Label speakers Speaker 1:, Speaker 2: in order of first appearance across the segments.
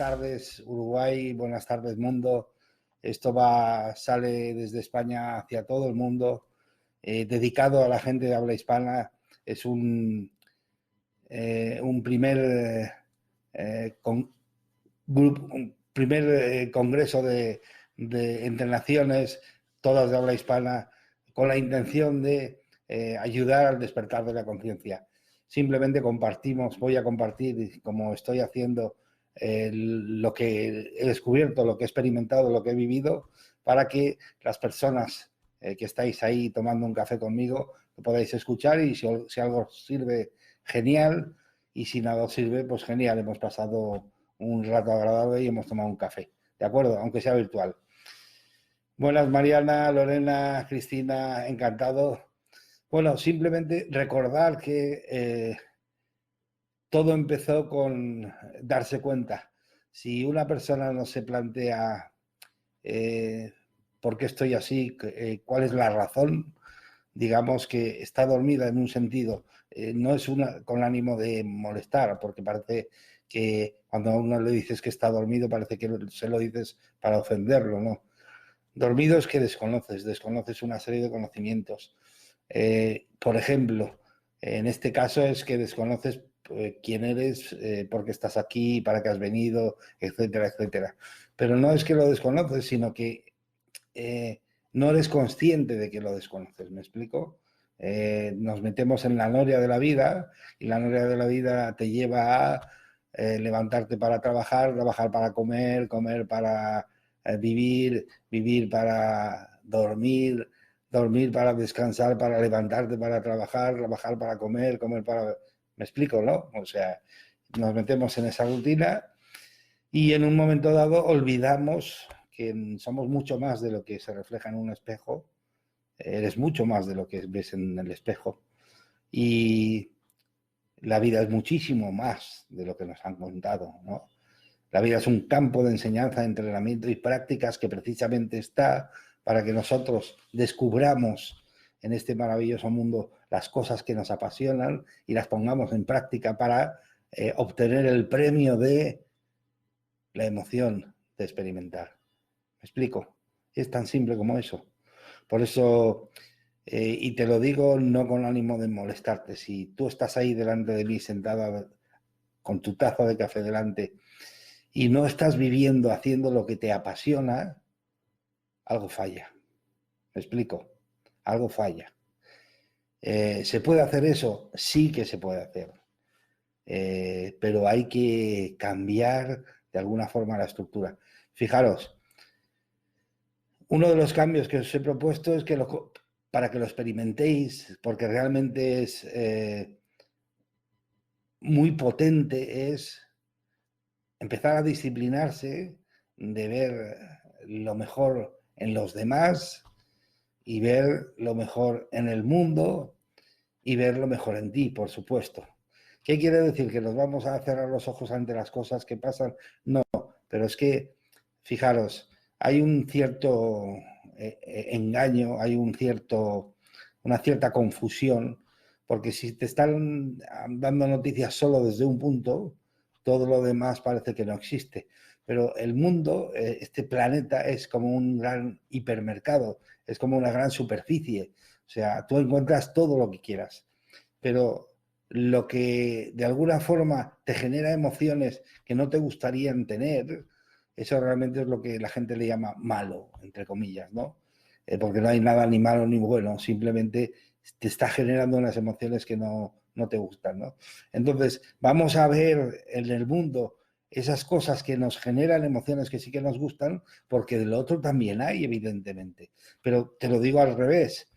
Speaker 1: tardes Uruguay, buenas tardes mundo. Esto sale desde España hacia todo el mundo, dedicado a la gente de habla hispana. Es un primer, congreso de entre naciones, todas de habla hispana, con la intención de ayudar al despertar de la conciencia. Simplemente voy a compartir, como estoy haciendo, lo que he descubierto, lo que he experimentado, lo que he vivido, para que las personas que estáis ahí tomando un café conmigo lo podáis escuchar, y si algo os sirve, genial, y si nada os sirve, pues genial, hemos pasado un rato agradable y hemos tomado un café, ¿de acuerdo? Aunque sea virtual. Buenas, Mariana, Lorena, Cristina, encantado. Bueno, simplemente recordar que todo empezó con darse cuenta. Si una persona no se plantea por qué estoy así, cuál es la razón, digamos que está dormida en un sentido, no es con ánimo de molestar, porque parece que cuando a uno le dices que está dormido parece que se lo dices para ofenderlo, ¿no? Dormido es que desconoces una serie de conocimientos. Por ejemplo, en este caso es que desconoces quién eres, por qué estás aquí, para qué has venido, etcétera, etcétera. Pero no es que lo desconoces, sino que no eres consciente de que lo desconoces, ¿me explico? Nos metemos en la noria de la vida, y la noria de la vida te lleva a levantarte para trabajar, trabajar para comer, comer para vivir, vivir para dormir, dormir para descansar, para levantarte para trabajar, trabajar para comer, comer para... ¿Me explico, no? O sea, nos metemos en esa rutina y en un momento dado olvidamos que somos mucho más de lo que se refleja en un espejo. Eres mucho más de lo que ves en el espejo. Y la vida es muchísimo más de lo que nos han contado, ¿no? La vida es un campo de enseñanza, entrenamiento y prácticas que precisamente está para que nosotros descubramos en este maravilloso mundo las cosas que nos apasionan y las pongamos en práctica para obtener el premio de la emoción de experimentar. ¿Me explico? Es tan simple como eso. Por eso, y te lo digo no con ánimo de molestarte, si tú estás ahí delante de mí sentada con tu taza de café delante y no estás viviendo, haciendo lo que te apasiona, algo falla. ¿Me explico? Algo falla. ¿Se puede hacer eso? Sí que se puede hacer. Pero hay que cambiar de alguna forma la estructura. Fijaros, uno de los cambios que os he propuesto es que para que lo experimentéis, porque realmente es muy potente, es empezar a disciplinarse de ver lo mejor en los demás y ver lo mejor en el mundo y ver lo mejor en ti, por supuesto. ¿Qué quiere decir? ¿Que nos vamos a cerrar los ojos ante las cosas que pasan? No, pero es que, fijaros, hay un cierto engaño, hay una cierta confusión, porque si te están dando noticias solo desde un punto, todo lo demás parece que no existe. Pero el mundo, este planeta, es como un gran hipermercado, es como una gran superficie. O sea, tú encuentras todo lo que quieras, pero lo que de alguna forma te genera emociones que no te gustarían tener, eso realmente es lo que la gente le llama malo, entre comillas, ¿no? Porque no hay nada ni malo ni bueno, simplemente te está generando unas emociones que no te gustan, ¿no? Entonces, vamos a ver en el mundo esas cosas que nos generan emociones que sí que nos gustan, porque del otro también hay, evidentemente. Pero te lo digo al revés.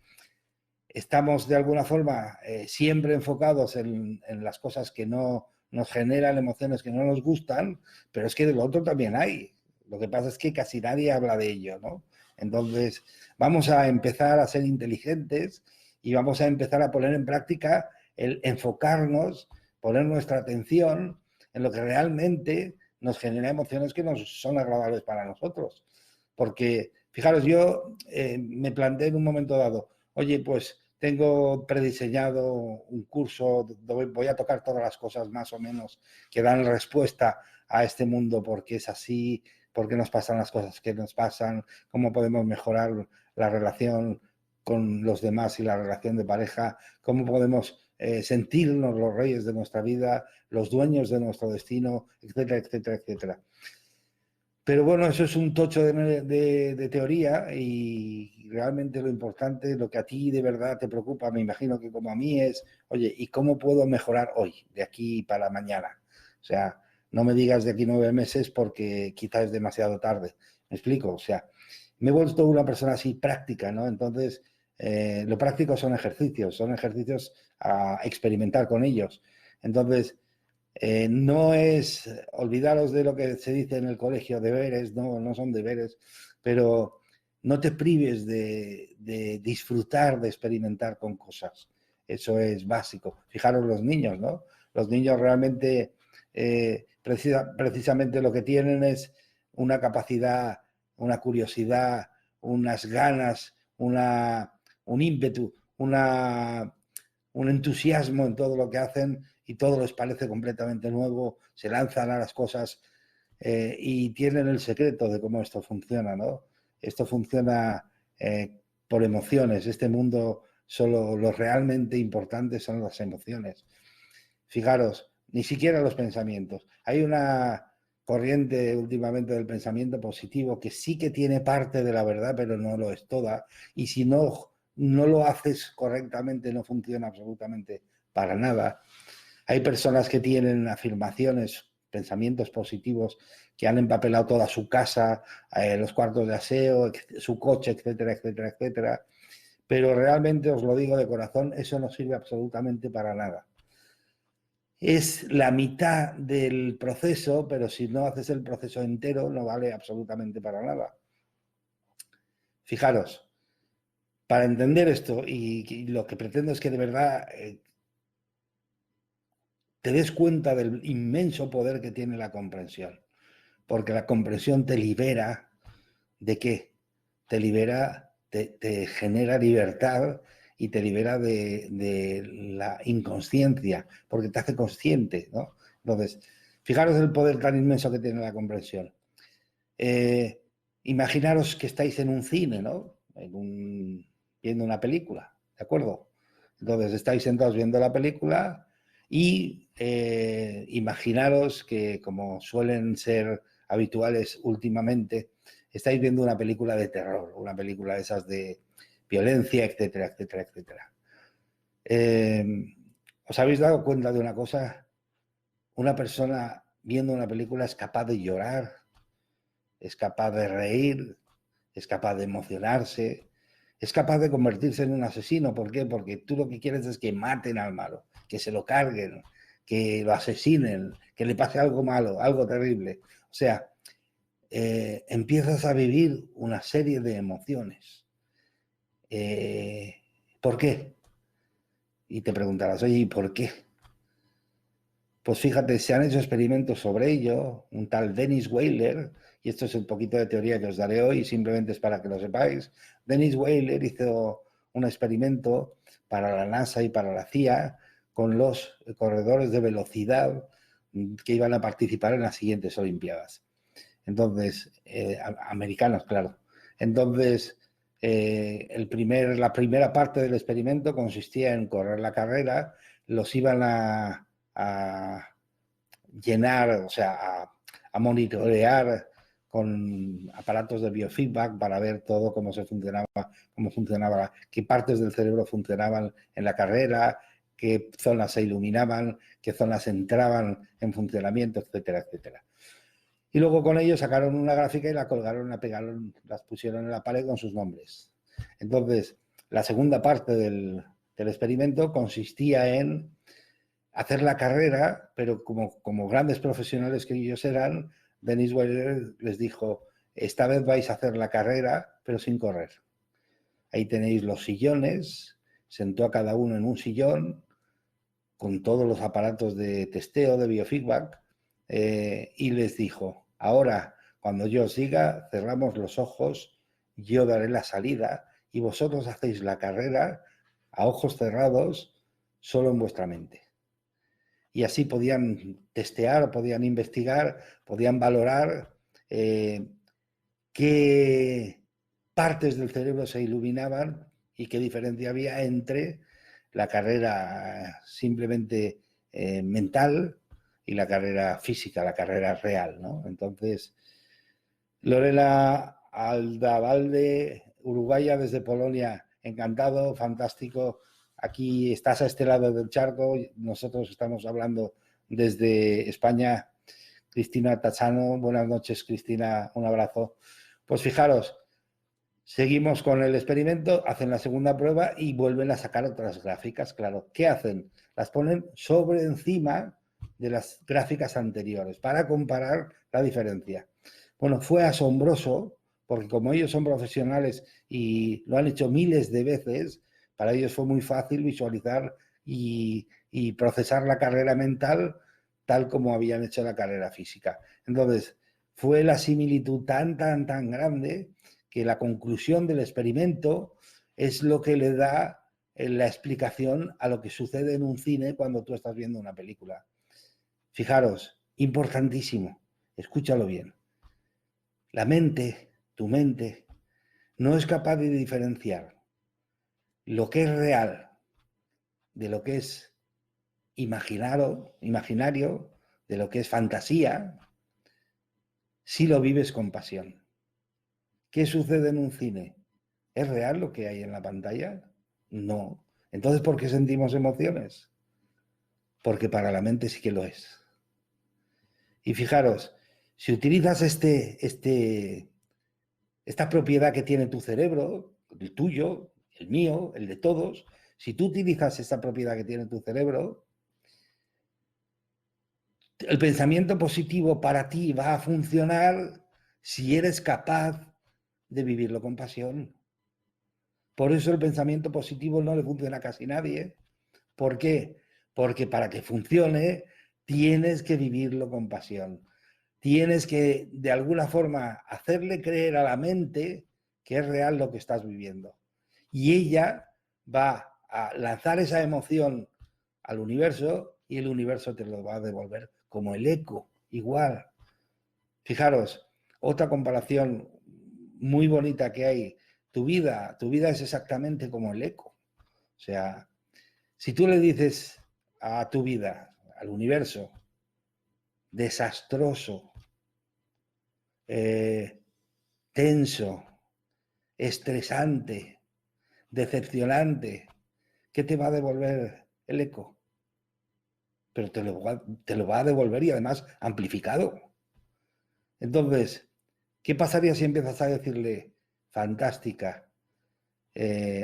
Speaker 1: Estamos de alguna forma siempre enfocados en las cosas que no nos generan emociones que no nos gustan, pero es que del otro también hay. Lo que pasa es que casi nadie habla de ello, ¿no? Entonces, vamos a empezar a ser inteligentes y vamos a empezar a poner en práctica el enfocarnos, poner nuestra atención en lo que realmente nos genera emociones que nos son agradables para nosotros. Porque, fijaros, yo me planteé en un momento dado, oye, pues tengo prediseñado un curso donde voy a tocar todas las cosas más o menos que dan respuesta a este mundo por qué es así, por qué nos pasan las cosas que nos pasan, cómo podemos mejorar la relación con los demás y la relación de pareja, cómo podemos sentirnos los reyes de nuestra vida, los dueños de nuestro destino, etcétera, etcétera, etcétera. Pero bueno, eso es un tocho de teoría y realmente lo importante, lo que a ti de verdad te preocupa, me imagino que como a mí es, oye, ¿y cómo puedo mejorar hoy, de aquí para mañana? O sea, no me digas de aquí 9 meses porque quizás es demasiado tarde. ¿Me explico? O sea, me he vuelto una persona así práctica, ¿no? Entonces, lo práctico son ejercicios a experimentar con ellos. Entonces, no es olvidaros de lo que se dice en el colegio, deberes, no son deberes, pero no te prives de disfrutar, de experimentar con cosas. Eso es básico. Fijaros los niños, ¿no? Los niños realmente, precisamente lo que tienen es una capacidad, una curiosidad, unas ganas, un ímpetu, un entusiasmo en todo lo que hacen y todo les parece completamente nuevo, se lanzan a las cosas y tienen el secreto de cómo esto funciona, ¿no? Esto funciona por emociones. Este mundo, solo lo realmente importante son las emociones. Fijaros, ni siquiera los pensamientos. Hay una corriente últimamente del pensamiento positivo que sí que tiene parte de la verdad, pero no lo es toda. Y si no lo haces correctamente, no funciona absolutamente para nada. Hay personas que tienen afirmaciones, pensamientos positivos, que han empapelado toda su casa, los cuartos de aseo, su coche, etcétera, etcétera, etcétera. Pero realmente, os lo digo de corazón, eso no sirve absolutamente para nada. Es la mitad del proceso, pero si no haces el proceso entero, no vale absolutamente para nada. Fijaros, para entender esto, y lo que pretendo es que de verdad te des cuenta del inmenso poder que tiene la comprensión. Porque la comprensión te libera ¿de qué? Te libera, te genera libertad y te libera de la inconsciencia, porque te hace consciente, ¿no? Entonces, fijaros el poder tan inmenso que tiene la comprensión. Imaginaros que estáis en un cine, ¿no? Viendo una película, ¿de acuerdo? Entonces estáis sentados viendo la película y imaginaros que, como suelen ser habituales últimamente, estáis viendo una película de terror, una película de esas de violencia, etcétera, etcétera, etcétera. ¿Os habéis dado cuenta de una cosa? Una persona viendo una película es capaz de llorar, es capaz de reír, es capaz de emocionarse, es capaz de convertirse en un asesino. ¿Por qué? Porque tú lo que quieres es que maten al malo, que se lo carguen, que lo asesinen, que le pase algo malo, algo terrible. O sea, empiezas a vivir una serie de emociones. ¿Por qué? Y te preguntarás, oye, ¿y por qué? Pues fíjate, se han hecho experimentos sobre ello, un tal Dennis Weiler, y esto es un poquito de teoría que os daré hoy, simplemente es para que lo sepáis. Dennis Weiler hizo un experimento para la NASA y para la CIA con los corredores de velocidad que iban a participar en las siguientes Olimpiadas. Entonces, americanos, claro. Entonces, la primera parte del experimento consistía en correr la carrera, los iban a llenar, o sea, a monitorear con aparatos de biofeedback para ver todo cómo funcionaba, qué partes del cerebro funcionaban en la carrera, qué zonas se iluminaban, qué zonas entraban en funcionamiento, etcétera, etcétera. Y luego con ellos sacaron una gráfica y la colgaron, la pegaron, las pusieron en la pared con sus nombres. Entonces, la segunda parte del experimento consistía en hacer la carrera, pero como grandes profesionales que ellos eran, Dennis Weiler les dijo, esta vez vais a hacer la carrera, pero sin correr. Ahí tenéis los sillones, sentó a cada uno en un sillón, con todos los aparatos de testeo, de biofeedback, y les dijo, ahora, cuando yo os diga, cerramos los ojos, yo daré la salida, y vosotros hacéis la carrera a ojos cerrados, solo en vuestra mente. y así podían testear, podían investigar, podían valorar qué partes del cerebro se iluminaban y qué diferencia había entre la carrera simplemente mental y la carrera física, la carrera real, ¿no? Entonces, Lorena Aldavalde, uruguaya desde Polonia, encantado, fantástico. Aquí estás a este lado del charco, nosotros estamos hablando desde España. Cristina Tachano, buenas noches, Cristina, un abrazo. Pues fijaros, seguimos con el experimento, hacen la segunda prueba y vuelven a sacar otras gráficas, claro. ¿Qué hacen? Las ponen sobre encima de las gráficas anteriores para comparar la diferencia. Bueno, fue asombroso porque como ellos son profesionales y lo han hecho miles de veces, para ellos fue muy fácil visualizar y procesar la carrera mental tal como habían hecho la carrera física. Entonces, fue la similitud tan grande que la conclusión del experimento es lo que le da la explicación a lo que sucede en un cine cuando tú estás viendo una película. Fijaros, importantísimo, escúchalo bien. La mente, tu mente, no es capaz de diferenciar lo que es real de lo que es imaginario, de lo que es fantasía, si lo vives con pasión. ¿Qué sucede en un cine? ¿Es real lo que hay en la pantalla? No. Entonces, ¿por qué sentimos emociones? Porque para la mente sí que lo es. Y fijaros, si utilizas esta propiedad que tiene tu cerebro, el tuyo, el mío, el de todos, si tú utilizas esta propiedad que tiene tu cerebro, el pensamiento positivo para ti va a funcionar si eres capaz de vivirlo con pasión. Por eso el pensamiento positivo no le funciona a casi nadie. ¿Por qué? Porque para que funcione tienes que vivirlo con pasión. Tienes que, de alguna forma, hacerle creer a la mente que es real lo que estás viviendo. Y ella va a lanzar esa emoción al universo y el universo te lo va a devolver como el eco, igual. Fijaros, otra comparación muy bonita que hay. Tu vida es exactamente como el eco. O sea, si tú le dices a tu vida, al universo, desastroso, tenso, estresante, decepcionante, ¿qué te va a devolver el eco? Pero te lo va a devolver y además amplificado. Entonces, ¿qué pasaría si empiezas a decirle fantástica,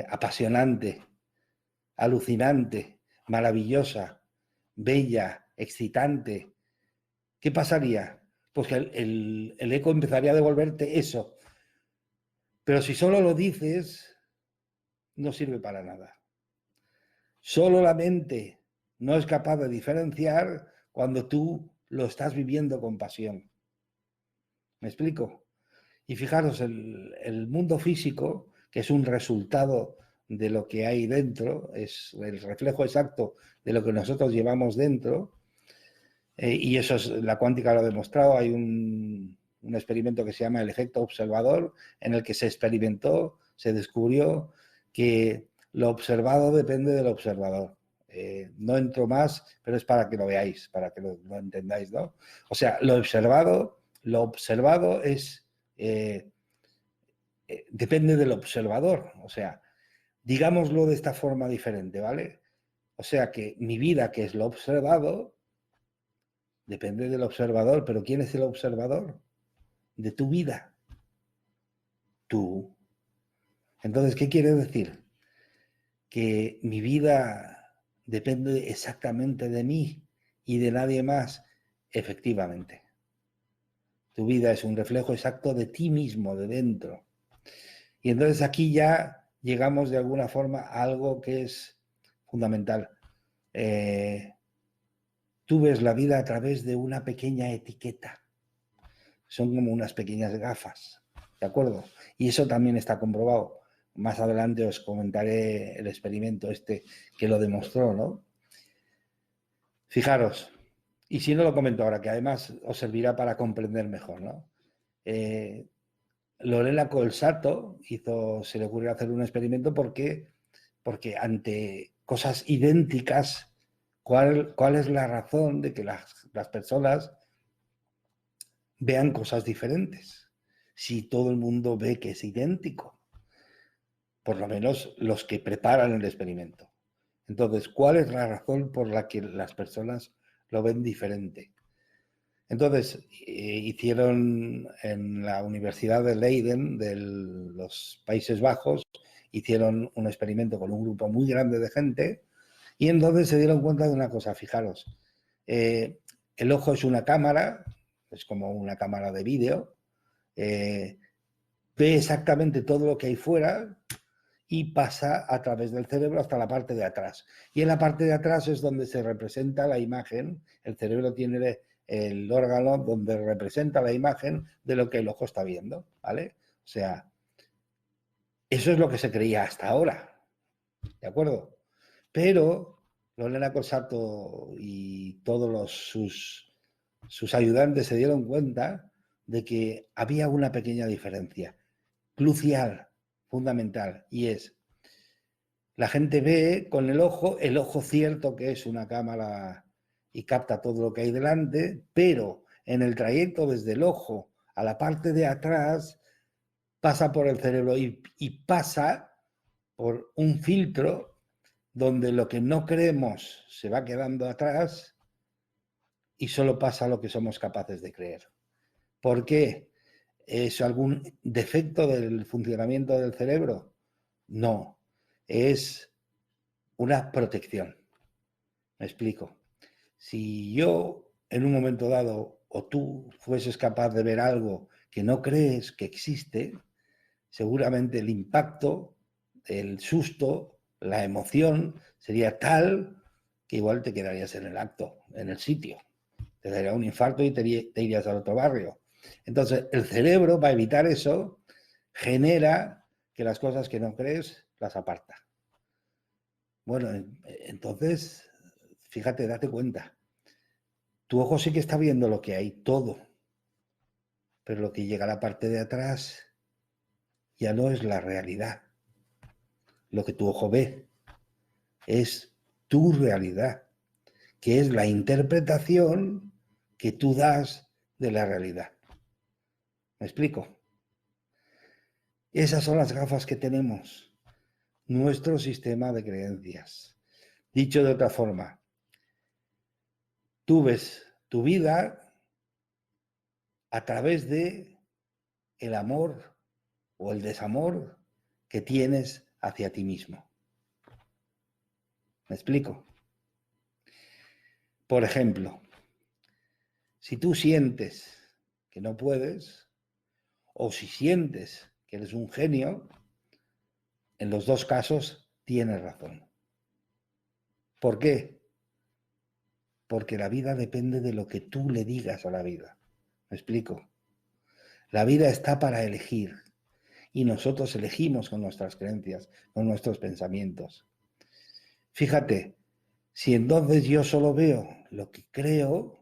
Speaker 1: apasionante, alucinante, maravillosa, bella, excitante? ¿Qué pasaría? Pues que el eco empezaría a devolverte eso. Pero si solo lo dices, no sirve para nada. Solo la mente no es capaz de diferenciar cuando tú lo estás viviendo con pasión. ¿Me explico? Y fijaros, el mundo físico, que es un resultado de lo que hay dentro, es el reflejo exacto de lo que nosotros llevamos dentro, y eso es, la cuántica lo ha demostrado. Hay un experimento que se llama el efecto observador, en el que se experimentó, se descubrió que lo observado depende del observador. No entro más, pero es para que lo veáis, para que lo entendáis, ¿no? O sea, lo observado es depende del observador. O sea, digámoslo de esta forma diferente, ¿vale? O sea que mi vida, que es lo observado, depende del observador, pero ¿quién es el observador de tu vida? Tú. Entonces, ¿qué quiere decir? Que mi vida depende exactamente de mí y de nadie más. Efectivamente. Tu vida es un reflejo exacto de ti mismo, de dentro. Y entonces aquí ya llegamos de alguna forma a algo que es fundamental. Tú ves la vida a través de una pequeña etiqueta. Son como unas pequeñas gafas, ¿de acuerdo? Y eso también está comprobado. Más adelante os comentaré el experimento este que lo demostró, ¿no? Fijaros, y si no lo comento ahora, que además os servirá para comprender mejor, ¿no? Lorena Colsato se le ocurrió hacer un experimento porque ante cosas idénticas, ¿cuál es la razón de que las personas vean cosas diferentes? Si todo el mundo ve que es idéntico, por lo menos los que preparan el experimento. Entonces, ¿cuál es la razón por la que las personas lo ven diferente? Entonces, hicieron en la Universidad de Leiden, de los Países Bajos, hicieron un experimento con un grupo muy grande de gente y entonces se dieron cuenta de una cosa, fijaros, el ojo es una cámara, es como una cámara de vídeo, ve exactamente todo lo que hay fuera y pasa a través del cerebro hasta la parte de atrás. Y en la parte de atrás es donde se representa la imagen, el cerebro tiene el órgano donde representa la imagen de lo que el ojo está viendo, ¿vale? O sea, eso es lo que se creía hasta ahora, ¿de acuerdo? Pero Lorena Colsato y todos sus ayudantes se dieron cuenta de que había una pequeña diferencia, crucial, fundamental, y es, la gente ve con el ojo cierto que es una cámara y capta todo lo que hay delante, pero en el trayecto desde el ojo a la parte de atrás pasa por el cerebro y pasa por un filtro donde lo que no creemos se va quedando atrás y solo pasa lo que somos capaces de creer. ¿Por qué? ¿Es algún defecto del funcionamiento del cerebro? No, es una protección. Me explico. Si yo en un momento dado o tú fueses capaz de ver algo que no crees que existe, seguramente el impacto, el susto, la emoción sería tal que igual te quedarías en el acto, en el sitio. Te daría un infarto y te irías al otro barrio. Entonces, el cerebro, para evitar eso, genera que las cosas que no crees las aparta. Bueno, entonces, fíjate, date cuenta. Tu ojo sí que está viendo lo que hay, todo. Pero lo que llega a la parte de atrás ya no es la realidad. Lo que tu ojo ve es tu realidad, que es la interpretación que tú das de la realidad. ¿Me explico? Esas son las gafas que tenemos, nuestro sistema de creencias. Dicho de otra forma, tú ves tu vida a través de el amor o el desamor que tienes hacia ti mismo. ¿Me explico? Por ejemplo, si tú sientes que no puedes, o si sientes que eres un genio, en los dos casos tienes razón. ¿Por qué? Porque la vida depende de lo que tú le digas a la vida. ¿Me explico? La vida está para elegir y nosotros elegimos con nuestras creencias, con nuestros pensamientos. Fíjate, si entonces yo solo veo lo que creo,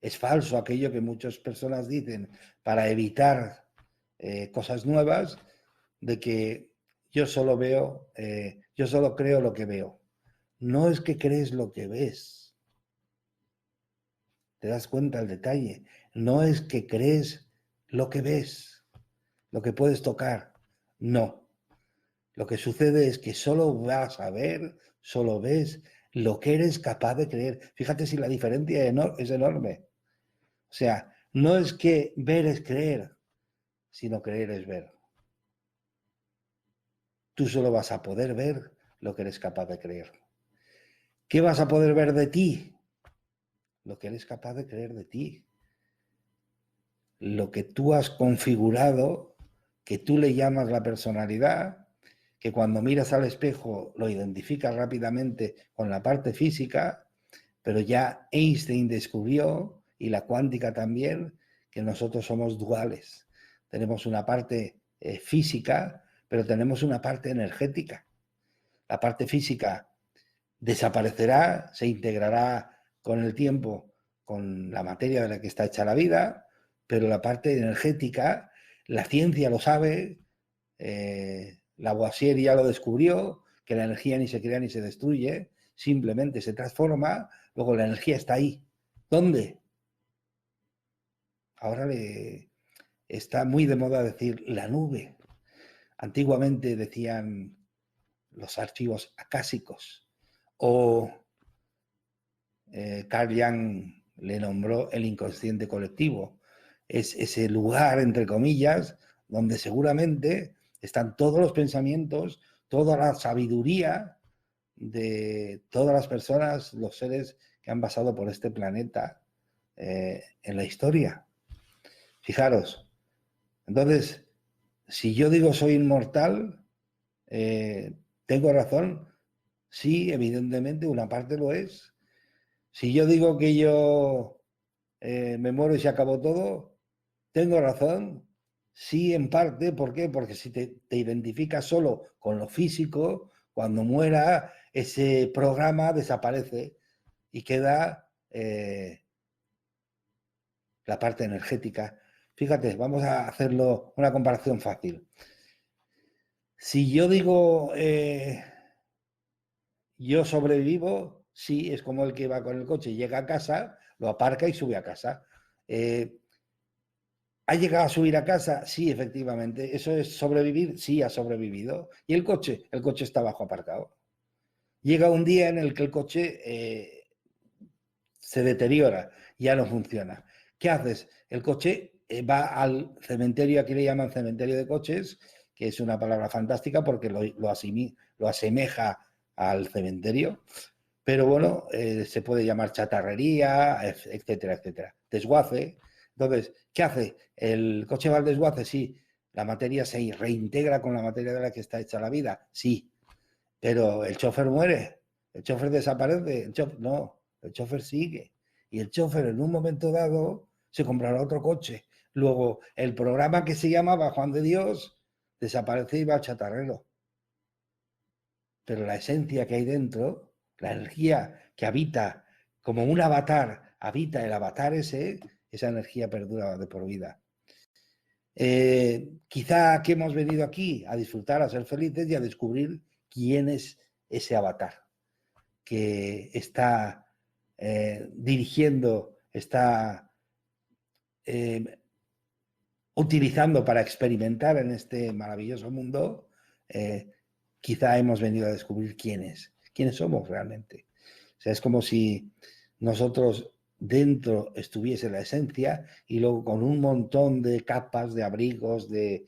Speaker 1: es falso aquello que muchas personas dicen para evitar cosas nuevas, de que yo solo creo lo que veo. No es que crees lo que ves. ¿Te das cuenta el detalle? No es que crees lo que ves, lo que puedes tocar. No. Lo que sucede es que solo vas a ver, solo ves lo que eres capaz de creer. Fíjate si la diferencia es enorme. O sea, no es que ver es creer, sino creer es ver. Tú solo vas a poder ver lo que eres capaz de creer. ¿Qué vas a poder ver de ti? Lo que eres capaz de creer de ti. Lo que tú has configurado, que tú le llamas la personalidad, que cuando miras al espejo lo identificas rápidamente con la parte física, pero ya Einstein descubrió, y la cuántica también, que nosotros somos duales. Tenemos una parte física, pero tenemos una parte energética. La parte física desaparecerá, se integrará con el tiempo con la materia de la que está hecha la vida, pero la parte energética, la ciencia lo sabe, Lavoisier ya lo descubrió, que la energía ni se crea ni se destruye, simplemente se transforma, luego la energía está ahí. ¿Dónde? Ahora está muy de moda decir la nube. Antiguamente decían los archivos acásicos, o Carl Jung le nombró el inconsciente colectivo. Es ese lugar, entre comillas, donde seguramente están todos los pensamientos, toda la sabiduría de todas las personas, los seres que han pasado por este planeta en la historia. Fijaros. Entonces, si yo digo soy inmortal, ¿tengo razón? Sí, evidentemente, una parte lo es. Si yo digo que yo me muero y se acabó todo, ¿tengo razón? Sí, en parte. ¿Por qué? Porque si te identificas solo con lo físico, cuando muera, ese programa desaparece y queda la parte energética. Fíjate, vamos a hacerlo una comparación fácil. Si yo digo yo sobrevivo, sí, es como el que va con el coche, llega a casa, lo aparca y sube a casa. ¿Ha llegado a subir a casa? Sí, efectivamente. ¿Eso es sobrevivir? Sí, ha sobrevivido. ¿Y el coche? El coche está abajo aparcado. Llega un día en el que el coche se deteriora, ya no funciona. ¿Qué haces? El coche va al cementerio, aquí le llaman cementerio de coches, que es una palabra fantástica porque lo asemeja al cementerio, pero bueno, se puede llamar chatarrería, etcétera, etcétera. Desguace. Entonces, ¿qué hace? ¿El coche va al desguace? Sí. ¿La materia se reintegra con la materia de la que está hecha la vida? Sí. Pero el chofer muere, el chofer desaparece, no, el chofer sigue. Y el chofer en un momento dado se comprará otro coche. Luego, el programa que se llamaba Juan de Dios desaparece y va al chatarrero. Pero la esencia que hay dentro, la energía que habita como un avatar, habita el avatar ese, esa energía perdura de por vida. Quizá que hemos venido aquí a disfrutar, a ser felices y a descubrir quién es ese avatar que está dirigiendo, está utilizando para experimentar en este maravilloso mundo. Quizá hemos venido a descubrir quiénes somos realmente. O sea, es como si nosotros dentro estuviese la esencia y luego con un montón de capas, de abrigos, de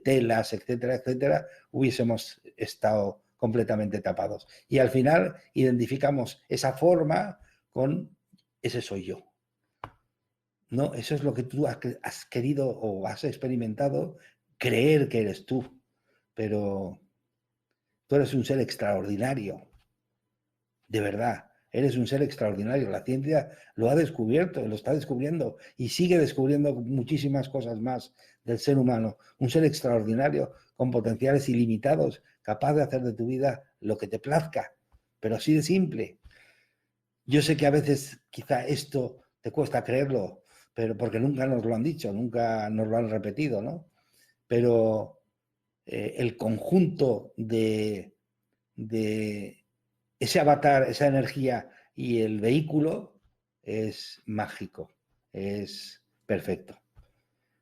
Speaker 1: telas, etcétera, etcétera, hubiésemos estado completamente tapados. Y al final identificamos esa forma con ese soy yo. No, eso es lo que tú has querido o has experimentado, creer que eres tú, pero tú eres un ser extraordinario, de verdad. Eres un ser extraordinario. La ciencia lo ha descubierto, lo está descubriendo y sigue descubriendo muchísimas cosas más del ser humano. Un ser extraordinario con potenciales ilimitados, capaz de hacer de tu vida lo que te plazca, pero así de simple. Yo sé que a veces quizá esto te cuesta creerlo, pero porque nunca nos lo han dicho, nunca nos lo han repetido, ¿no? Pero el conjunto de ese avatar, esa energía y el vehículo es mágico, es perfecto.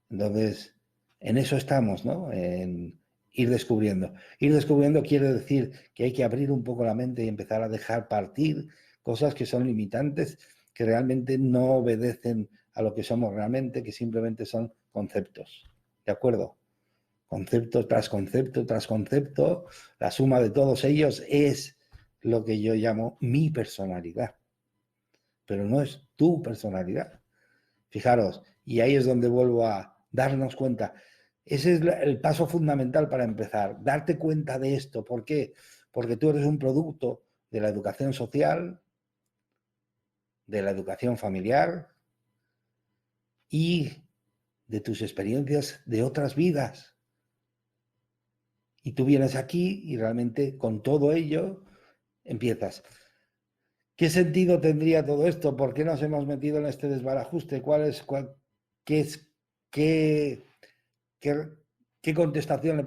Speaker 1: Entonces, en eso estamos, ¿no? En ir descubriendo. Ir descubriendo quiere decir que hay que abrir un poco la mente y empezar a dejar partir cosas que son limitantes, que realmente no obedecen a lo que somos realmente, que simplemente son conceptos. ¿De acuerdo? Concepto tras concepto tras concepto, la suma de todos ellos es lo que yo llamo mi personalidad, pero no es tu personalidad. Fijaros, y ahí es donde vuelvo a darnos cuenta. Ese es el paso fundamental para empezar, darte cuenta de esto. ¿Por qué? Porque tú eres un producto de la educación social, de la educación familiar y de tus experiencias de otras vidas. Y tú vienes aquí y realmente con todo ello empiezas. ¿Qué sentido tendría todo esto? ¿Por qué nos hemos metido en este desbarajuste? ¿Qué es, qué, qué, qué contestación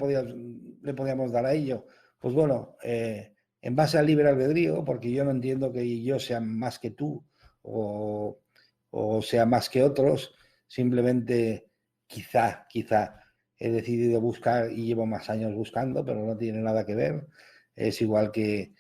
Speaker 1: le podíamos dar a ello? Pues bueno, en base al libre albedrío, porque yo no entiendo que yo sea más que tú o, o sea más que otros, simplemente quizá he decidido buscar y llevo más años buscando, pero no tiene nada que ver. Es igual que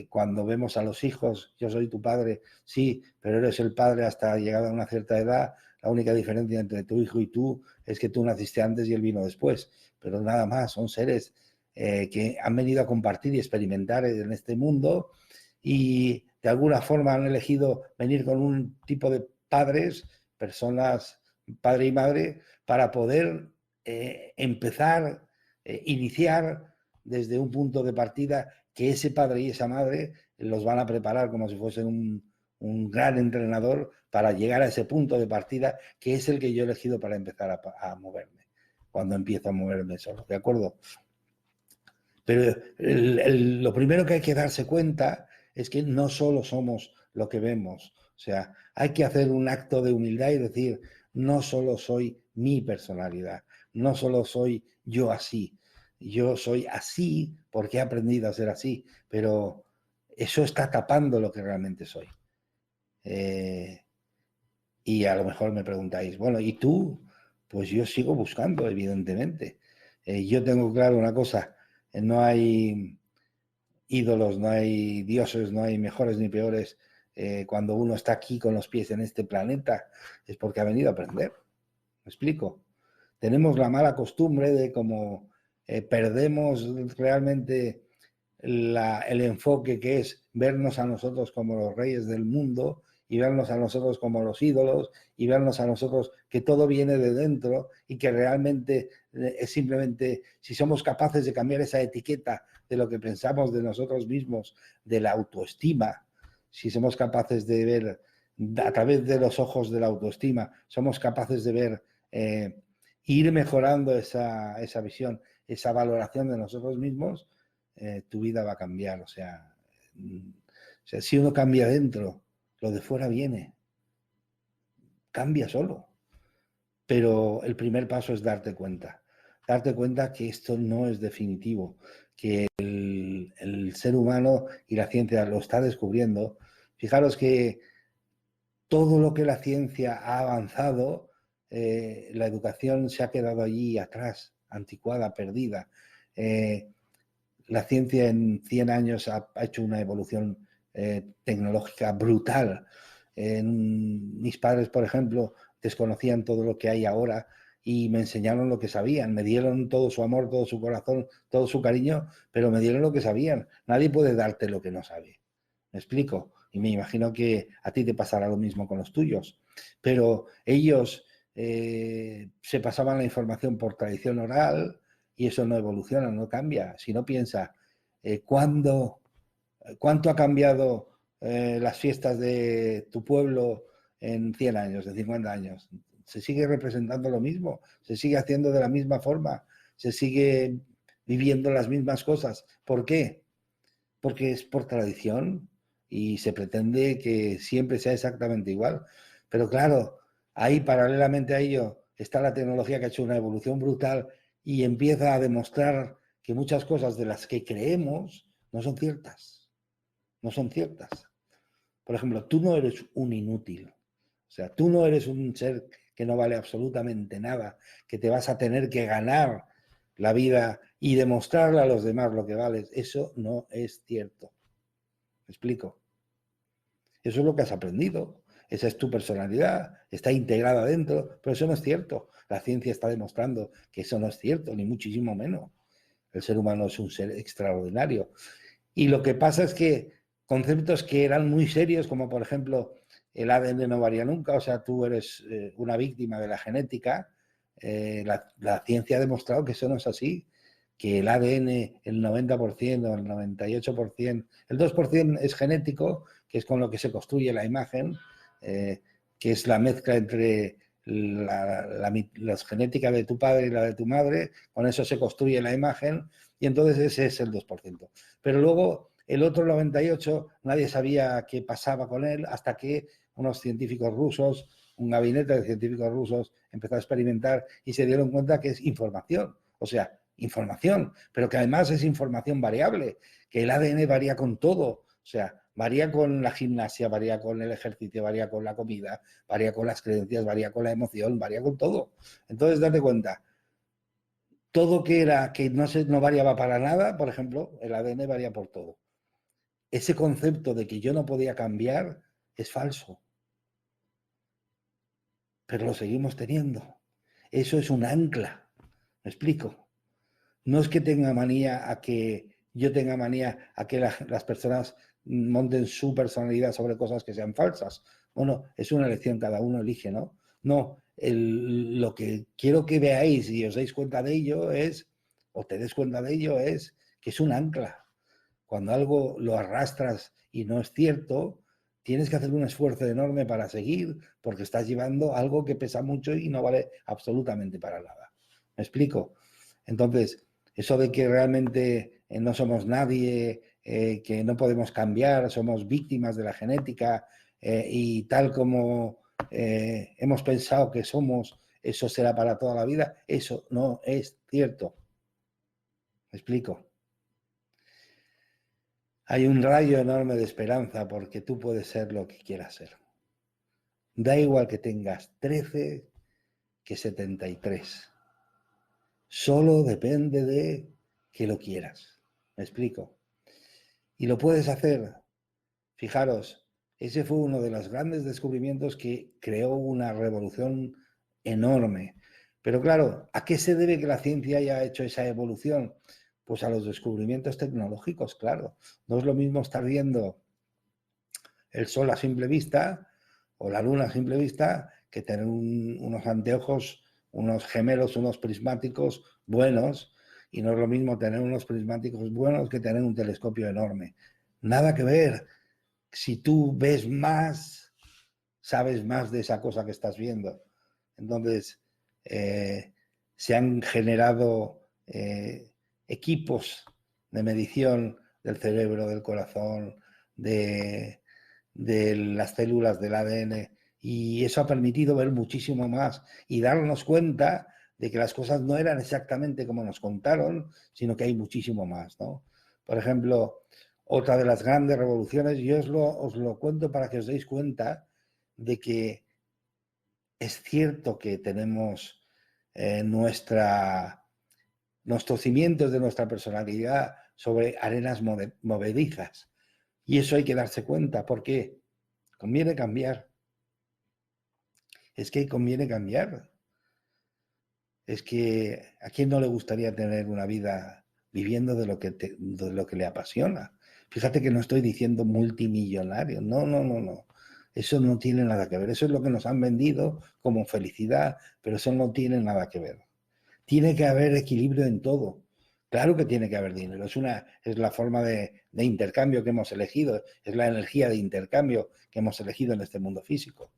Speaker 1: cuando vemos a los hijos, yo soy tu padre, sí, pero eres el padre hasta llegada a una cierta edad. La única diferencia entre tu hijo y tú es que tú naciste antes y él vino después, pero nada más, son seres que han venido a compartir y experimentar en este mundo y de alguna forma han elegido venir con un tipo de padres, personas, padre y madre, para poder empezar, iniciar desde un punto de partida que ese padre y esa madre los van a preparar como si fuesen un gran entrenador para llegar a ese punto de partida que es el que yo he elegido para empezar a moverme, cuando empiezo a moverme solo, ¿de acuerdo? Pero lo primero que hay que darse cuenta es que no solo somos lo que vemos, o sea, hay que hacer un acto de humildad y decir, no solo soy mi personalidad, no solo soy yo soy así porque he aprendido a ser así, pero eso está tapando lo que realmente soy. Eh, y a lo mejor me preguntáis, bueno, ¿y tú? Pues yo sigo buscando, evidentemente. Yo tengo claro una cosa, no hay ídolos, no hay dioses, no hay mejores ni peores. Cuando uno está aquí con los pies en este planeta es porque ha venido a aprender. ¿Me explico? Tenemos la mala costumbre de como perdemos realmente el enfoque que es vernos a nosotros como los reyes del mundo y vernos a nosotros como los ídolos y vernos a nosotros que todo viene de dentro y que realmente es simplemente si somos capaces de cambiar esa etiqueta de lo que pensamos de nosotros mismos, de la autoestima, si somos capaces de ver a través de los ojos de la autoestima, somos capaces de ver, ir mejorando esa visión, esa valoración de nosotros mismos, tu vida va a cambiar. O sea, si uno cambia dentro, lo de fuera viene, cambia solo. Pero el primer paso es darte cuenta que esto no es definitivo, que el ser humano y la ciencia lo está descubriendo. Fijaros que todo lo que la ciencia ha avanzado, la educación se ha quedado allí atrás, anticuada, perdida. La ciencia en 100 años ha hecho una evolución tecnológica brutal. Mis padres, por ejemplo, desconocían todo lo que hay ahora y me enseñaron lo que sabían, me dieron todo su amor, todo su corazón, todo su cariño, pero me dieron lo que sabían. Nadie puede darte lo que no sabe. ¿Me explico? Y me imagino que a ti te pasará lo mismo con los tuyos. Pero ellos se pasaban la información por tradición oral y eso no evoluciona, no cambia. Si no piensa, ¿cuánto ha cambiado las fiestas de tu pueblo en 100 años, en 50 años? Se sigue representando lo mismo, se sigue haciendo de la misma forma, se sigue viviendo las mismas cosas. ¿Por qué? Porque es por tradición y se pretende que siempre sea exactamente igual. Pero claro, ahí paralelamente a ello está la tecnología que ha hecho una evolución brutal y empieza a demostrar que muchas cosas de las que creemos no son ciertas, no son ciertas. Por ejemplo, tú no eres un inútil, o sea, tú no eres un ser que no vale absolutamente nada, que te vas a tener que ganar la vida y demostrarle a los demás lo que vales. Eso no es cierto. ¿Me explico? Eso es lo que has aprendido. Esa es tu personalidad, está integrada dentro, pero eso no es cierto. La ciencia está demostrando que eso no es cierto, ni muchísimo menos. El ser humano es un ser extraordinario. Y lo que pasa es que conceptos que eran muy serios, como por ejemplo el ADN no varía nunca, o sea, tú eres una víctima de la genética, la ciencia ha demostrado que eso no es así, que el ADN, el 90% o el 98%, el 2% es genético, que es con lo que se construye la imagen, que es la mezcla entre la genética de tu padre y la de tu madre, con eso se construye la imagen, y entonces ese es el 2%. Pero luego El otro 98 nadie sabía qué pasaba con él hasta que unos científicos rusos, un gabinete de científicos rusos empezó a experimentar y se dieron cuenta que es información. O sea, información, pero que además es información variable, que el ADN varía con todo. O sea, varía con la gimnasia, varía con el ejercicio, varía con la comida, varía con las creencias, varía con la emoción, varía con todo. Entonces, date cuenta, todo que no variaba para nada, por ejemplo, el ADN varía por todo. Ese concepto de que yo no podía cambiar es falso, pero lo seguimos teniendo. Eso es un ancla, ¿me explico? No es que tenga manía a que yo tenga manía a que las personas monten su personalidad sobre cosas que sean falsas. Bueno, es una elección, cada uno elige, ¿no? No, lo que quiero que veáis y os deis cuenta de ello es, o te des cuenta de ello es que es un ancla. Cuando algo lo arrastras y no es cierto, tienes que hacer un esfuerzo enorme para seguir porque estás llevando algo que pesa mucho y no vale absolutamente para nada. ¿Me explico? Entonces, eso de que realmente no somos nadie, que no podemos cambiar, somos víctimas de la genética y tal como hemos pensado que somos, eso será para toda la vida, eso no es cierto. ¿Me explico? Hay un rayo enorme de esperanza porque tú puedes ser lo que quieras ser. Da igual que tengas 13 que 73. Solo depende de que lo quieras. ¿Me explico? Y lo puedes hacer. Fijaros, ese fue uno de los grandes descubrimientos que creó una revolución enorme. Pero claro, ¿a qué se debe que la ciencia haya hecho esa evolución? Pues a los descubrimientos tecnológicos, claro. No es lo mismo estar viendo el sol a simple vista o la luna a simple vista que tener unos anteojos, unos gemelos, unos prismáticos buenos, y no es lo mismo tener unos prismáticos buenos que tener un telescopio enorme. Nada que ver. Si tú ves más, sabes más de esa cosa que estás viendo. Entonces, se han generado equipos de medición del cerebro, del corazón, de las células del ADN, y eso ha permitido ver muchísimo más y darnos cuenta de que las cosas no eran exactamente como nos contaron, sino que hay muchísimo más, ¿no? Por ejemplo, otra de las grandes revoluciones, yo os lo cuento para que os deis cuenta de que es cierto que tenemos nuestros cimientos de nuestra personalidad sobre arenas movedizas. Y eso hay que darse cuenta, porque conviene cambiar. Es que conviene cambiar. Es que a quién no le gustaría tener una vida viviendo de lo que le apasiona. Fíjate que no estoy diciendo multimillonario. No, no, no, no. Eso no tiene nada que ver. Eso es lo que nos han vendido como felicidad, pero eso no tiene nada que ver. Tiene que haber equilibrio en todo. Claro que tiene que haber dinero. Es la forma de intercambio que hemos elegido. Es la energía de intercambio que hemos elegido en este mundo físico.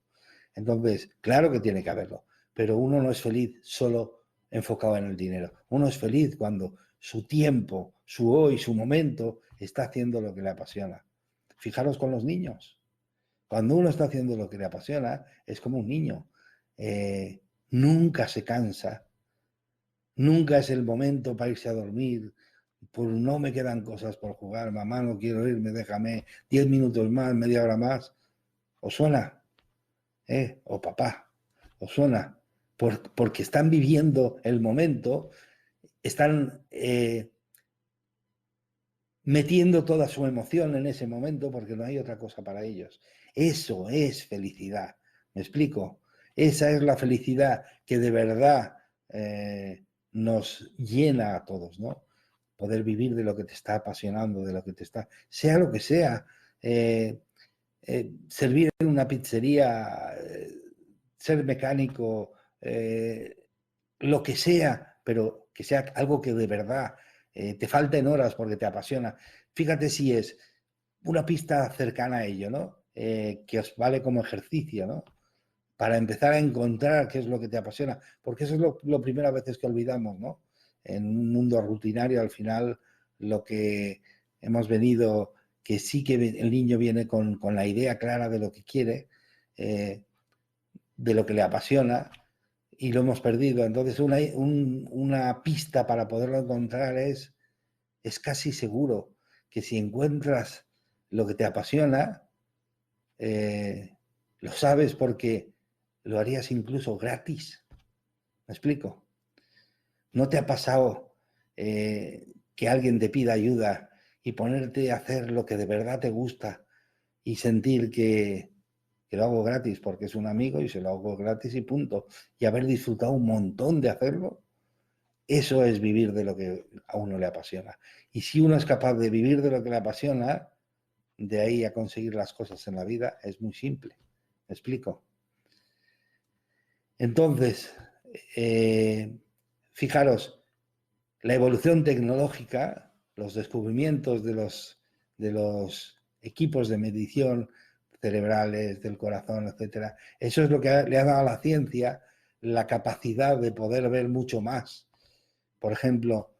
Speaker 1: Entonces, claro que tiene que haberlo. Pero uno no es feliz solo enfocado en el dinero. Uno es feliz cuando su tiempo, su hoy, su momento está haciendo lo que le apasiona. Fijaros con los niños. Cuando uno está haciendo lo que le apasiona, es como un niño. Nunca se cansa. Nunca es el momento para irse a dormir. Pues no me quedan cosas por jugar. Mamá, no quiero irme, déjame 10 minutos más, media hora más. ¿Os suena? O papá. ¿Os suena? Porque están viviendo el momento, están metiendo toda su emoción en ese momento porque no hay otra cosa para ellos. Eso es felicidad. ¿Me explico? Esa es la felicidad que de verdad nos llena a todos, ¿no? Poder vivir de lo que te está apasionando, de lo que te está, sea lo que sea, servir en una pizzería, ser mecánico, lo que sea, pero que sea algo que de verdad te falten horas porque te apasiona. Fíjate si es una pista cercana a ello, ¿no? Que os vale como ejercicio, ¿no? Para empezar a encontrar qué es lo que te apasiona, porque eso es lo primera veces que olvidamos, ¿no? En un mundo rutinario, al final, lo que hemos venido que sí que el niño viene con la idea clara de lo que quiere, de lo que le apasiona, y lo hemos perdido. Entonces una pista para poderlo encontrar es casi seguro que si encuentras lo que te apasiona, lo sabes porque lo harías incluso gratis. ¿Me explico? ¿No te ha pasado que alguien te pida ayuda y ponerte a hacer lo que de verdad te gusta y sentir que lo hago gratis porque es un amigo y se lo hago gratis y punto? Y haber disfrutado un montón de hacerlo. Eso es vivir de lo que a uno le apasiona. Y si uno es capaz de vivir de lo que le apasiona, de ahí a conseguir las cosas en la vida, es muy simple. ¿Me explico? Entonces, fijaros, la evolución tecnológica, los descubrimientos de los equipos de medición cerebrales, del corazón, etcétera, eso es lo que le ha dado a la ciencia la capacidad de poder ver mucho más. Por ejemplo,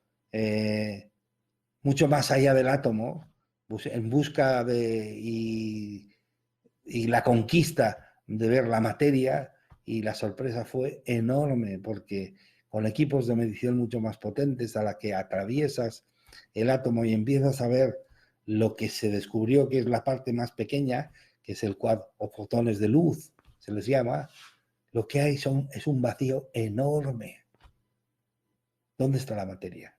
Speaker 1: mucho más allá del átomo, en busca de y la conquista de ver la materia, y la sorpresa fue enorme porque con equipos de medición mucho más potentes a la que atraviesas el átomo y empiezas a ver lo que se descubrió que es la parte más pequeña, que es el quark o fotones de luz, se les llama, lo que hay es un vacío enorme. ¿Dónde está la materia?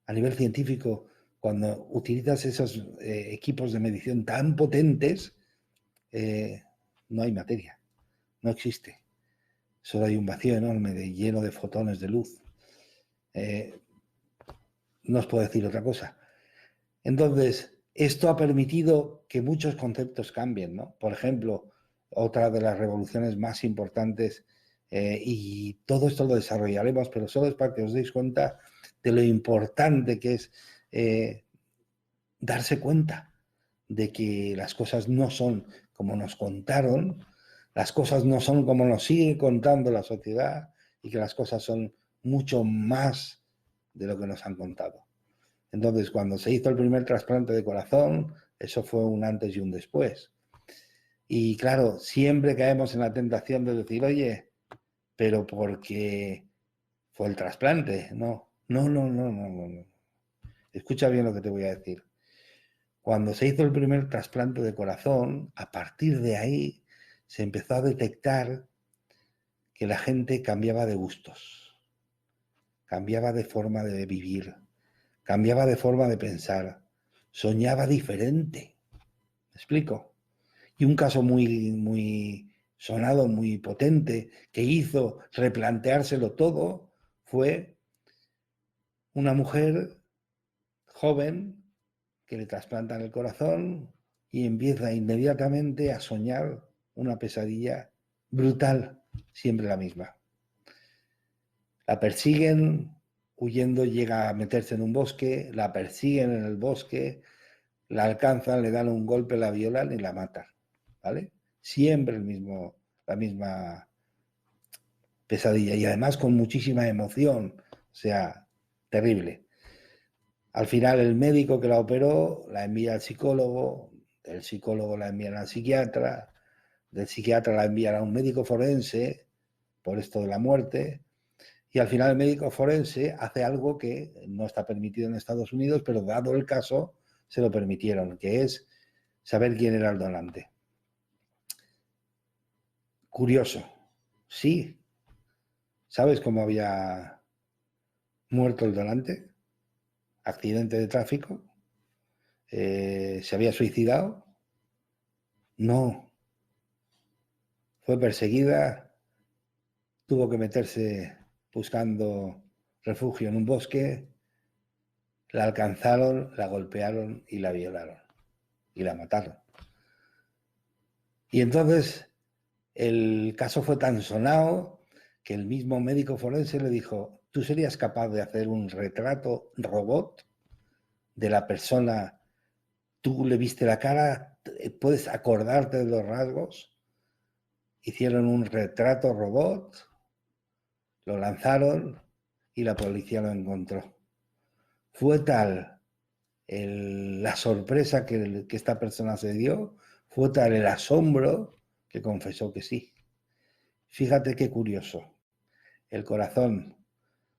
Speaker 1: A nivel científico, cuando utilizas esos equipos de medición tan potentes, no hay materia, no existe. Solo hay un vacío enorme lleno de fotones de luz. No os puedo decir otra cosa. Entonces, esto ha permitido que muchos conceptos cambien, ¿no? Por ejemplo, otra de las revoluciones más importantes, y todo esto lo desarrollaremos, pero solo es para que os deis cuenta de lo importante que es darse cuenta de que las cosas no son como nos contaron, las cosas no son como nos sigue contando la sociedad, y que las cosas son mucho más de lo que nos han contado. Entonces, cuando se hizo el primer trasplante de corazón, eso fue un antes y un después. Y claro, siempre caemos en la tentación de decir, oye, pero porque fue el trasplante. No, no, no, no, no, no. Escucha bien lo que te voy a decir. Cuando se hizo el primer trasplante de corazón, a partir de ahí se empezó a detectar que la gente cambiaba de gustos, cambiaba de forma de vivir, cambiaba de forma de pensar, soñaba diferente. ¿Me explico? Y un caso muy sonado, muy potente, que hizo replanteárselo todo, fue una mujer joven que le trasplantan el corazón y empieza inmediatamente a soñar una pesadilla brutal, siempre la misma. La persiguen, huyendo, llega a meterse en un bosque, la persiguen en el bosque, la alcanzan, le dan un golpe, la violan y la matan, ¿vale? Siempre la misma pesadilla, y además con muchísima emoción, o sea, terrible. Al final el médico que la operó la envía al psicólogo, el psicólogo la envía al psiquiatra, del psiquiatra la envían a un médico forense por esto de la muerte, y al final el médico forense hace algo que no está permitido en Estados Unidos, pero dado el caso se lo permitieron, que es saber quién era el donante. Curioso, sí. ¿Sabes cómo había muerto el donante? ¿Accidente de tráfico? ¿Se había suicidado? No. Fue perseguida, tuvo que meterse buscando refugio en un bosque, la alcanzaron, la golpearon y la violaron y la mataron. Y entonces el caso fue tan sonado que el mismo médico forense le dijo, ¿tú serías capaz de hacer un retrato robot de la persona? ¿Tú le viste la cara? ¿Puedes acordarte de los rasgos? Hicieron un retrato robot, lo lanzaron y la policía lo encontró. Fue tal la sorpresa que esta persona se dio fue tal el asombro que confesó que sí. Fíjate qué curioso. El corazón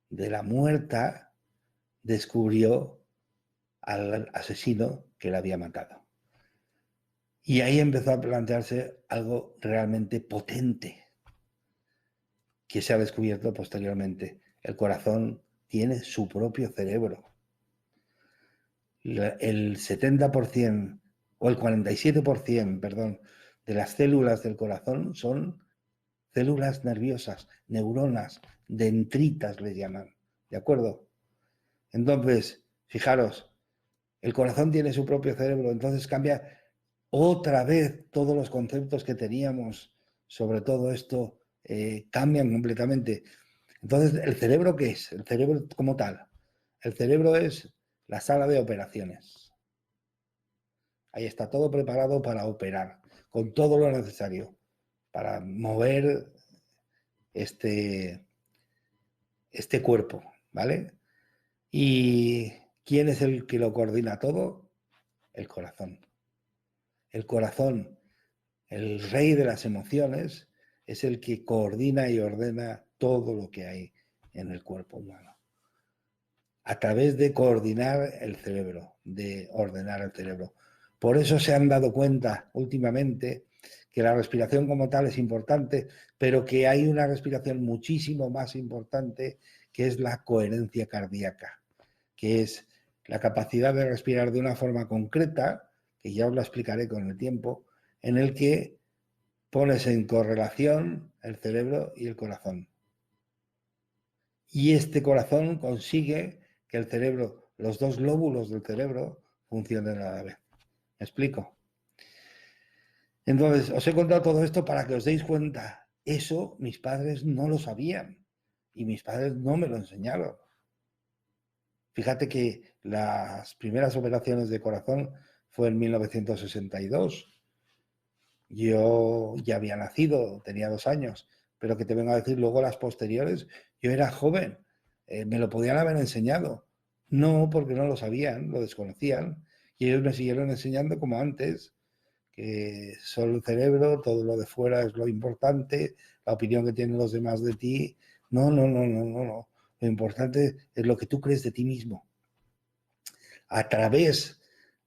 Speaker 1: de la muerta descubrió al asesino que la había matado. Y ahí empezó a plantearse algo realmente potente que se ha descubierto posteriormente. El corazón tiene su propio cerebro. El 70% o el 47%, perdón, de las células del corazón son células nerviosas, neuronas, dendritas les llaman, ¿de acuerdo? Entonces, fijaros, el corazón tiene su propio cerebro, entonces cambia otra vez todos los conceptos que teníamos sobre todo esto, cambian completamente. Entonces, ¿el cerebro qué es? El cerebro como tal. El cerebro es la sala de operaciones. Ahí está todo preparado para operar, con todo lo necesario, para mover este cuerpo, ¿vale? ¿Y quién es el que lo coordina todo? El corazón. El corazón, el rey de las emociones, es el que coordina y ordena todo lo que hay en el cuerpo humano. A través de coordinar el cerebro, de ordenar el cerebro. Por eso se han dado cuenta últimamente que la respiración como tal es importante, pero que hay una respiración muchísimo más importante, que es la coherencia cardíaca, que es la capacidad de respirar de una forma concreta, que ya os la explicaré con el tiempo, en el que pones en correlación el cerebro y el corazón. Y este corazón consigue que el cerebro, los dos lóbulos del cerebro, funcionen a la vez. ¿Me explico? Entonces, os he contado todo esto para que os deis cuenta. Eso mis padres no lo sabían y mis padres no me lo enseñaron. Fíjate que las primeras operaciones de corazón fue en 1962. Yo ya había nacido, tenía 2 años, pero que te vengo a decir luego las posteriores, yo era joven, me lo podían haber enseñado. No, porque no lo sabían, lo desconocían, y ellos me siguieron enseñando como antes, que solo el cerebro, todo lo de fuera es lo importante, la opinión que tienen los demás de ti. No, no, no, no, no, no. Lo importante es lo que tú crees de ti mismo. A través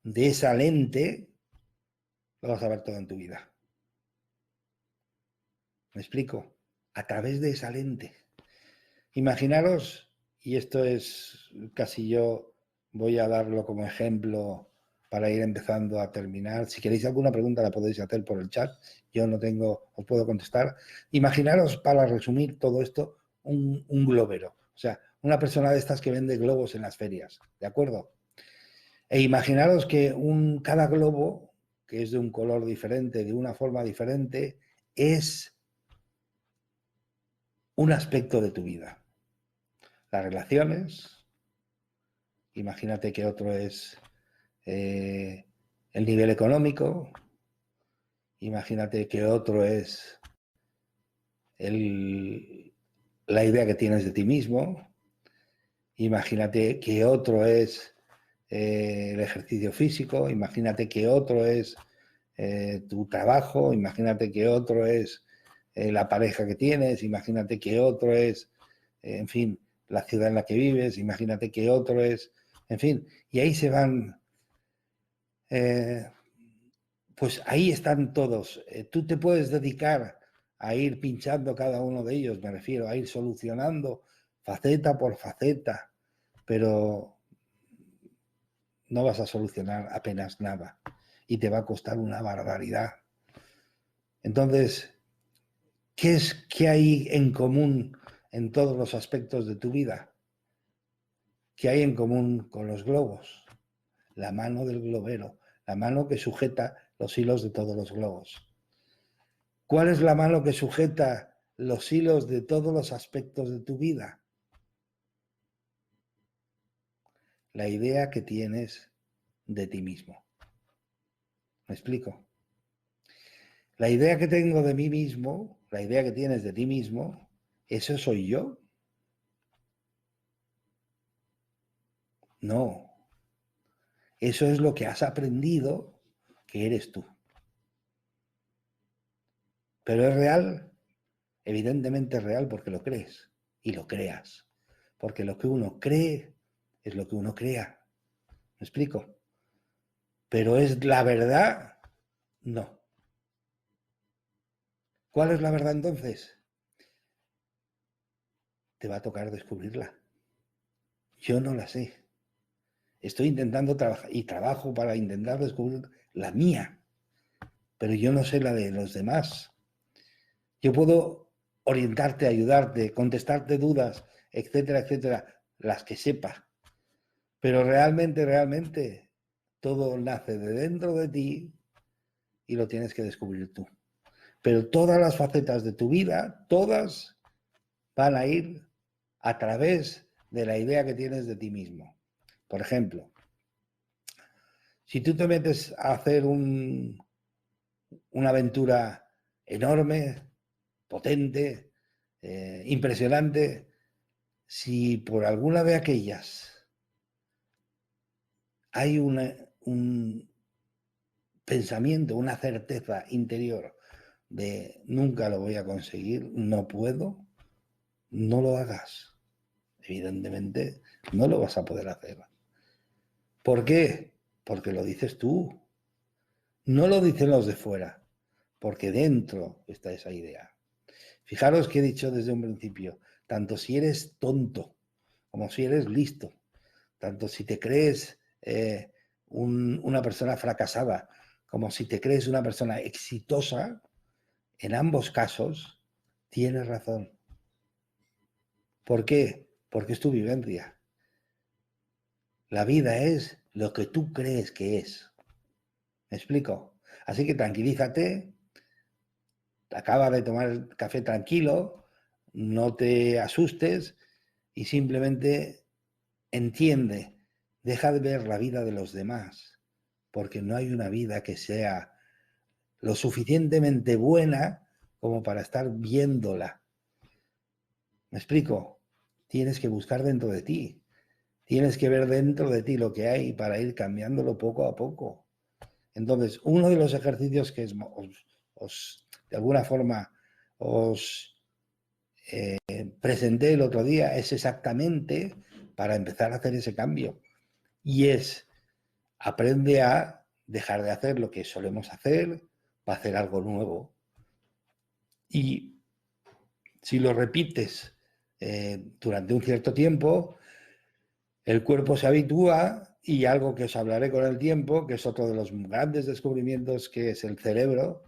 Speaker 1: de esa lente lo vas a ver todo en tu vida. ¿Me explico? A través de esa lente. Imaginaros, y esto es casi yo voy a darlo como ejemplo para ir empezando a terminar. Si queréis alguna pregunta la podéis hacer por el chat, yo no tengo, os puedo contestar. Imaginaros, para resumir todo esto, un globero, o sea, una persona de estas que vende globos en las ferias, ¿de acuerdo? E imaginaros que cada globo, que es de un color diferente, de una forma diferente, es un aspecto de tu vida. Las relaciones, imagínate que otro es el nivel económico, imagínate que otro es la idea que tienes de ti mismo, imagínate que otro es el ejercicio físico, imagínate que otro es tu trabajo, imagínate que otro es la pareja que tienes, imagínate que otro es, en fin, la ciudad en la que vives, imagínate que otro es, en fin, y ahí se van, pues ahí están todos. Tú te puedes dedicar a ir pinchando cada uno de ellos, me refiero, a ir solucionando faceta por faceta, pero no vas a solucionar apenas nada y te va a costar una barbaridad. Entonces, ¿qué hay en común en todos los aspectos de tu vida? ¿Qué hay en común con los globos? La mano del globero, la mano que sujeta los hilos de todos los globos. ¿Cuál es la mano que sujeta los hilos de todos los aspectos de tu vida? La idea que tienes de ti mismo. ¿Me explico? La idea que tengo de mí mismo, la idea que tienes de ti mismo, ¿eso soy yo? No. Eso es lo que has aprendido que eres tú. ¿Pero es real? Evidentemente es real porque lo crees y lo creas. Porque lo que uno cree es lo que uno crea. ¿Me explico? Pero ¿es la verdad? No. ¿Cuál es la verdad entonces? Te va a tocar descubrirla. Yo no la sé. Estoy intentando trabajar y trabajo para intentar descubrir la mía, pero yo no sé la de los demás. Yo puedo orientarte, ayudarte, contestarte dudas, etcétera, etcétera, las que sepa. Pero realmente, todo nace de dentro de ti y lo tienes que descubrir tú. Pero todas las facetas de tu vida, todas van a ir a través de la idea que tienes de ti mismo. Por ejemplo, si tú te metes a hacer una aventura enorme, potente, impresionante, si por alguna de aquellas hay un pensamiento, una certeza interior de nunca lo voy a conseguir, no puedo, no lo hagas. Evidentemente no lo vas a poder hacer. ¿Por qué? Porque lo dices tú. No lo dicen los de fuera, porque dentro está esa idea. Fijaros que he dicho desde un principio, tanto si eres tonto como si eres listo, tanto si te crees una persona fracasada como si te crees una persona exitosa, en ambos casos tienes razón. ¿Por qué? Porque es tu vivencia. La vida es lo que tú crees que es. ¿Me explico? Así que tranquilízate, acaba de tomar el café tranquilo, no te asustes y simplemente entiende, deja de ver la vida de los demás, porque no hay una vida que sea lo suficientemente buena como para estar viéndola. ¿Me explico? Tienes que buscar dentro de ti, tienes que ver dentro de ti lo que hay para ir cambiándolo poco a poco. Entonces, uno de los ejercicios que de alguna forma os presenté el otro día es exactamente para empezar a hacer ese cambio. Y es, aprende a dejar de hacer lo que solemos hacer para hacer algo nuevo. Y si lo repites durante un cierto tiempo, el cuerpo se habitúa y algo que os hablaré con el tiempo, que es otro de los grandes descubrimientos que es el cerebro.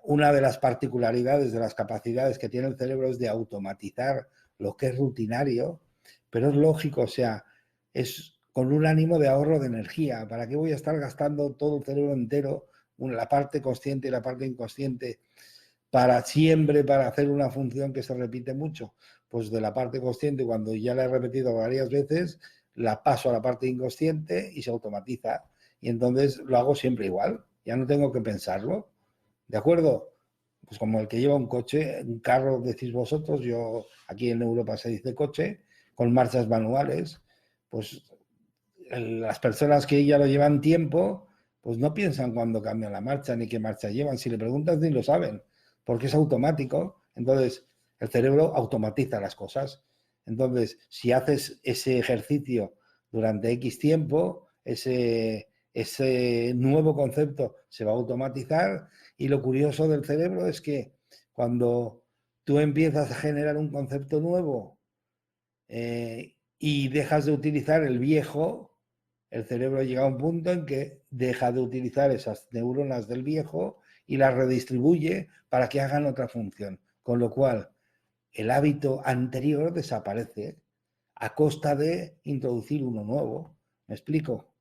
Speaker 1: Una de las particularidades de las capacidades que tiene el cerebro es de automatizar lo que es rutinario, pero es lógico, o sea, es con un ánimo de ahorro de energía. ¿Para qué voy a estar gastando todo el cerebro entero, la parte consciente y la parte inconsciente, para siempre, para hacer una función que se repite mucho? Pues de la parte consciente, cuando ya la he repetido varias veces, la paso a la parte inconsciente y se automatiza. Y entonces lo hago siempre igual, ya no tengo que pensarlo. ¿De acuerdo? Pues como el que lleva un coche, un carro, decís vosotros, yo aquí en Europa se dice coche, con marchas manuales, pues las personas que ya lo llevan tiempo, pues no piensan cuando cambian la marcha ni qué marcha llevan. Si le preguntas ni lo saben, porque es automático. Entonces, el cerebro automatiza las cosas. Entonces, si haces ese ejercicio durante X tiempo, ese nuevo concepto se va a automatizar y lo curioso del cerebro es que cuando tú empiezas a generar un concepto nuevo y dejas de utilizar el viejo, el cerebro llega a un punto en que deja de utilizar esas neuronas del viejo y las redistribuye para que hagan otra función. Con lo cual, el hábito anterior desaparece a costa de introducir uno nuevo. ¿Me explico?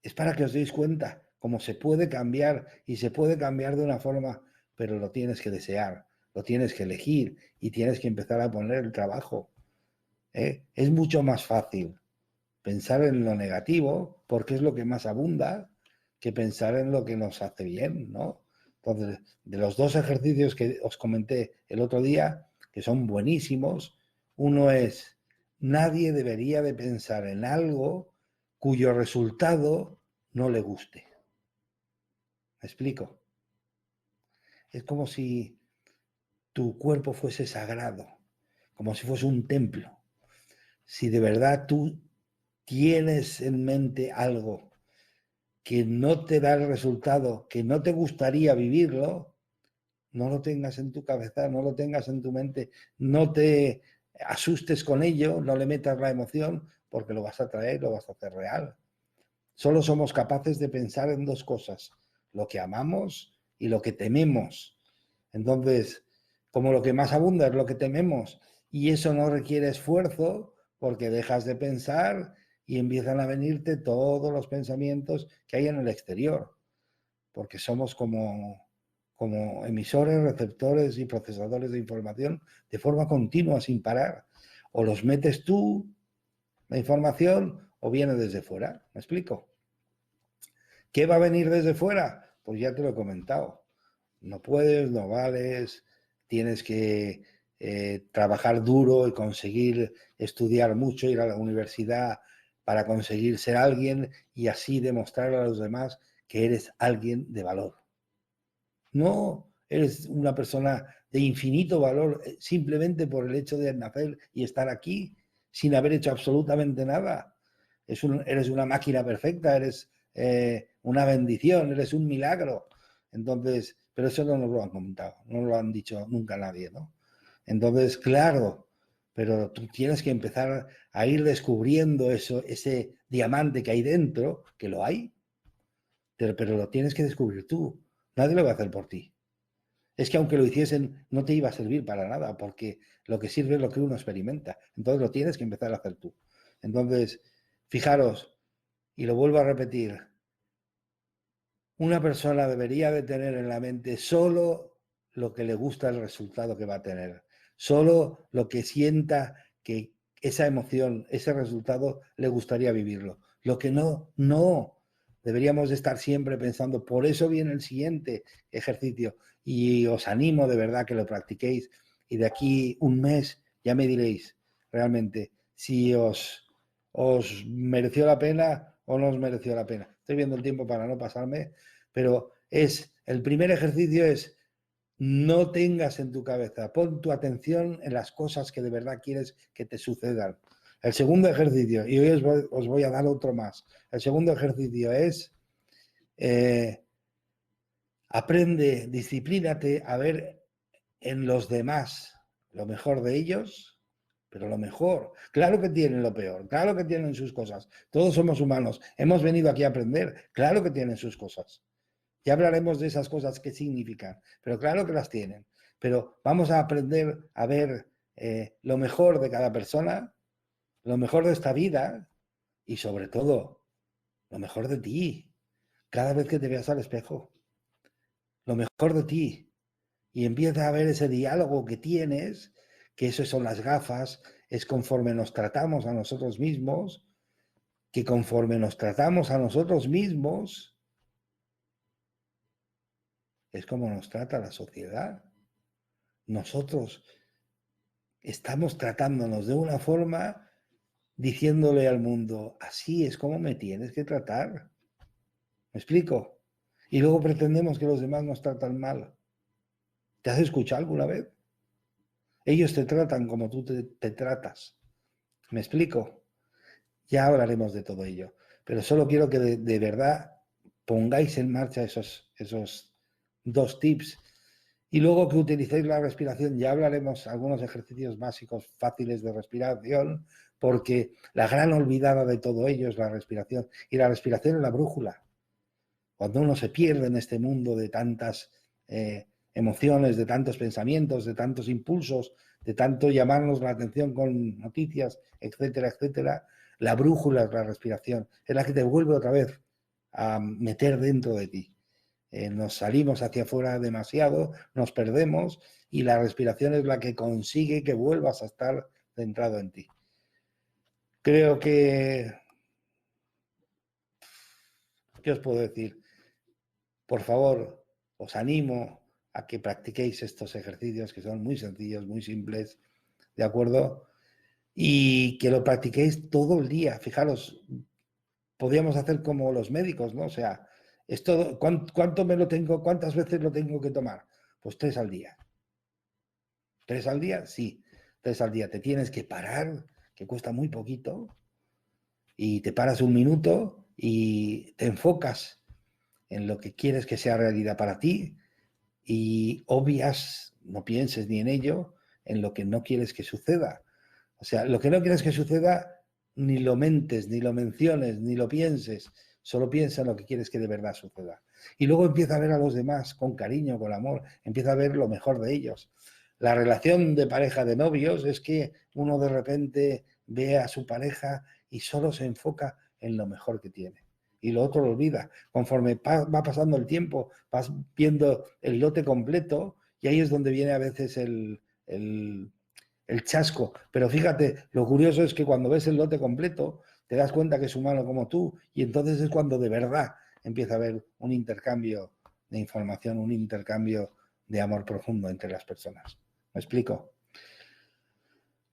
Speaker 1: Es para que os deis cuenta cómo se puede cambiar y se puede cambiar de una forma, pero lo tienes que desear, lo tienes que elegir y tienes que empezar a poner el trabajo. Es mucho más fácil pensar en lo negativo porque es lo que más abunda que pensar en lo que nos hace bien, ¿no? Entonces, de los dos ejercicios que os comenté el otro día, que son buenísimos, uno es, nadie debería de pensar en algo cuyo resultado no le guste. ¿Me explico? Es como si tu cuerpo fuese sagrado, como si fuese un templo. Si de verdad tú tienes en mente algo que no te da el resultado, que no te gustaría vivirlo, no lo tengas en tu cabeza, no lo tengas en tu mente, no te asustes con ello, no le metas la emoción, porque lo vas a traer, lo vas a hacer real. Solo somos capaces de pensar en dos cosas, lo que amamos y lo que tememos. Entonces, como lo que más abunda es lo que tememos, y eso no requiere esfuerzo, porque dejas de pensar y empiezan a venirte todos los pensamientos que hay en el exterior, porque somos como emisores, receptores y procesadores de información de forma continua, sin parar. O los metes tú, la información, o viene desde fuera. ¿Me explico? ¿Qué va a venir desde fuera? Pues ya te lo he comentado. No puedes, no vales, tienes que trabajar duro y conseguir estudiar mucho, ir a la universidad para conseguir ser alguien y así demostrar a los demás que eres alguien de valor. No eres una persona de infinito valor simplemente por el hecho de nacer y estar aquí sin haber hecho absolutamente nada. Eres una máquina perfecta, eres una bendición, eres un milagro. Entonces, pero eso no nos lo han comentado, no lo han dicho nunca nadie, ¿no? Entonces, claro, pero tú tienes que empezar a ir descubriendo eso, ese diamante que hay dentro, que lo hay, pero lo tienes que descubrir tú. Nadie lo va a hacer por ti. Es que aunque lo hiciesen, no te iba a servir para nada, porque lo que sirve es lo que uno experimenta. Entonces lo tienes que empezar a hacer tú. Entonces, fijaros, y lo vuelvo a repetir, una persona debería de tener en la mente solo lo que le gusta el resultado que va a tener, solo lo que sienta que esa emoción, ese resultado le gustaría vivirlo. Lo que no, no. Deberíamos de estar siempre pensando, por eso viene el siguiente ejercicio y os animo de verdad que lo practiquéis y de aquí un mes ya me diréis realmente si os mereció la pena o no os mereció la pena. Estoy viendo el tiempo para no pasarme, pero el primer ejercicio es no tengas en tu cabeza, pon tu atención en las cosas que de verdad quieres que te sucedan. El segundo ejercicio, y hoy os voy a dar otro más, el segundo ejercicio es aprende, disciplínate a ver en los demás lo mejor de ellos, pero lo mejor. Claro que tienen lo peor, claro que tienen sus cosas. Todos somos humanos, hemos venido aquí a aprender, claro que tienen sus cosas. Ya hablaremos de esas cosas que significan, pero claro que las tienen. Pero vamos a aprender a ver lo mejor de cada persona, lo mejor de esta vida y sobre todo lo mejor de ti. Cada vez que te veas al espejo, lo mejor de ti. Y empieza a ver ese diálogo que tienes, que eso son las gafas, es conforme nos tratamos a nosotros mismos, que conforme nos tratamos a nosotros mismos, es como nos trata la sociedad. Nosotros estamos tratándonos de una forma diciéndole al mundo, así es como me tienes que tratar. ¿Me explico? Y luego pretendemos que los demás nos tratan mal. ¿Te has escuchado alguna vez? Ellos te tratan como tú te tratas. ¿Me explico? Ya hablaremos de todo ello. Pero solo quiero que de verdad pongáis en marcha esos dos tips. Y luego que utilicéis la respiración, ya hablaremos algunos ejercicios básicos fáciles de respiración, porque la gran olvidada de todo ello es la respiración. Y la respiración es la brújula. Cuando uno se pierde en este mundo de tantas emociones, de tantos pensamientos, de tantos impulsos, de tanto llamarnos la atención con noticias, etcétera, etcétera, la brújula es la respiración, es la que te vuelve otra vez a meter dentro de ti. Nos salimos hacia afuera demasiado, nos perdemos y la respiración es la que consigue que vuelvas a estar centrado en ti. Creo que, ¿qué os puedo decir? Por favor, os animo a que practiquéis estos ejercicios que son muy sencillos, muy simples, ¿de acuerdo? Y que lo practiquéis todo el día. Fijaros, podríamos hacer como los médicos, ¿no? O sea, esto, ¿cuánto me lo tengo, cuántas veces lo tengo que tomar? Pues 3 al día. ¿3 al día? Sí, 3 al día. Te tienes que parar, que cuesta muy poquito, y te paras un minuto y te enfocas en lo que quieres que sea realidad para ti y obvias, no pienses ni en ello, en lo que no quieres que suceda. O sea, lo que no quieres que suceda, ni lo mentes, ni lo menciones, ni lo pienses, solo piensa en lo que quieres que de verdad suceda. Y luego empieza a ver a los demás con cariño, con amor, empieza a ver lo mejor de ellos. La relación de pareja de novios es que uno de repente ve a su pareja y solo se enfoca en lo mejor que tiene. Y lo otro lo olvida. Conforme va pasando el tiempo, vas viendo el lote completo y ahí es donde viene a veces el chasco. Pero fíjate, lo curioso es que cuando ves el lote completo, te das cuenta que es humano como tú y entonces es cuando de verdad empieza a haber un intercambio de información, un intercambio de amor profundo entre las personas. ¿Me explico?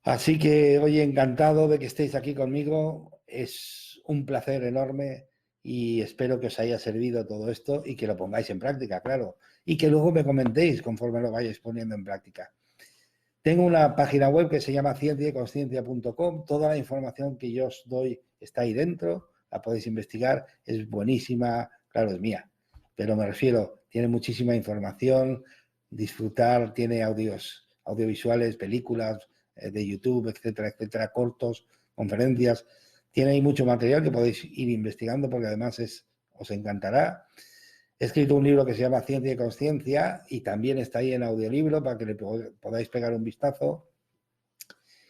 Speaker 1: Así que, oye, encantado de que estéis aquí conmigo. Es un placer enorme y espero que os haya servido todo esto y que lo pongáis en práctica, claro. Y que luego me comentéis conforme lo vayáis poniendo en práctica. Tengo una página web que se llama cienciayconsciencia.com. Toda la información que yo os doy está ahí dentro. La podéis investigar. Es buenísima. Claro, es mía. Pero me refiero, tiene muchísima información. Disfrutar, tiene audiovisuales, películas de YouTube, etcétera, etcétera, cortos, conferencias. Tiene ahí mucho material que podéis ir investigando porque además os encantará. He escrito un libro que se llama Ciencia y Consciencia y también está ahí en audiolibro para que le podáis pegar un vistazo.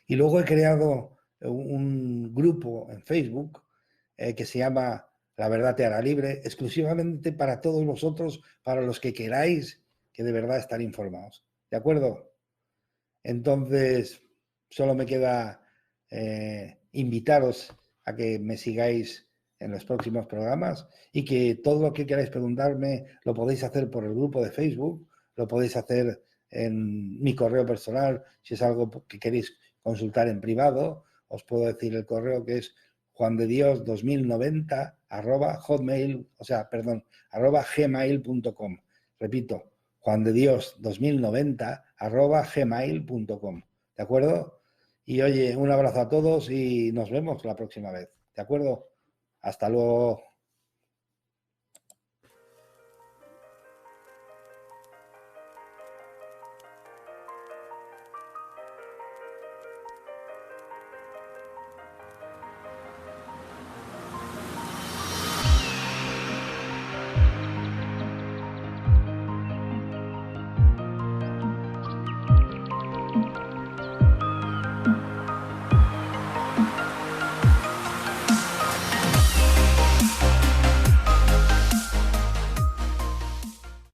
Speaker 1: Y luego he creado un grupo en Facebook que se llama La Verdad Te Hará Libre, exclusivamente para todos vosotros, para los que queráis que de verdad estar informados. ¿De acuerdo? Entonces, solo me queda invitaros a que me sigáis en los próximos programas y que todo lo que queráis preguntarme lo podéis hacer por el grupo de Facebook, lo podéis hacer en mi correo personal, si es algo que queréis consultar en privado, os puedo decir el correo que es juandedios2090 @hotmail, o sea, perdón, @gmail.com. Repito, juandedios2090 @gmail.com. ¿De acuerdo? Y oye, un abrazo a todos y nos vemos la próxima vez. ¿De acuerdo? Hasta luego.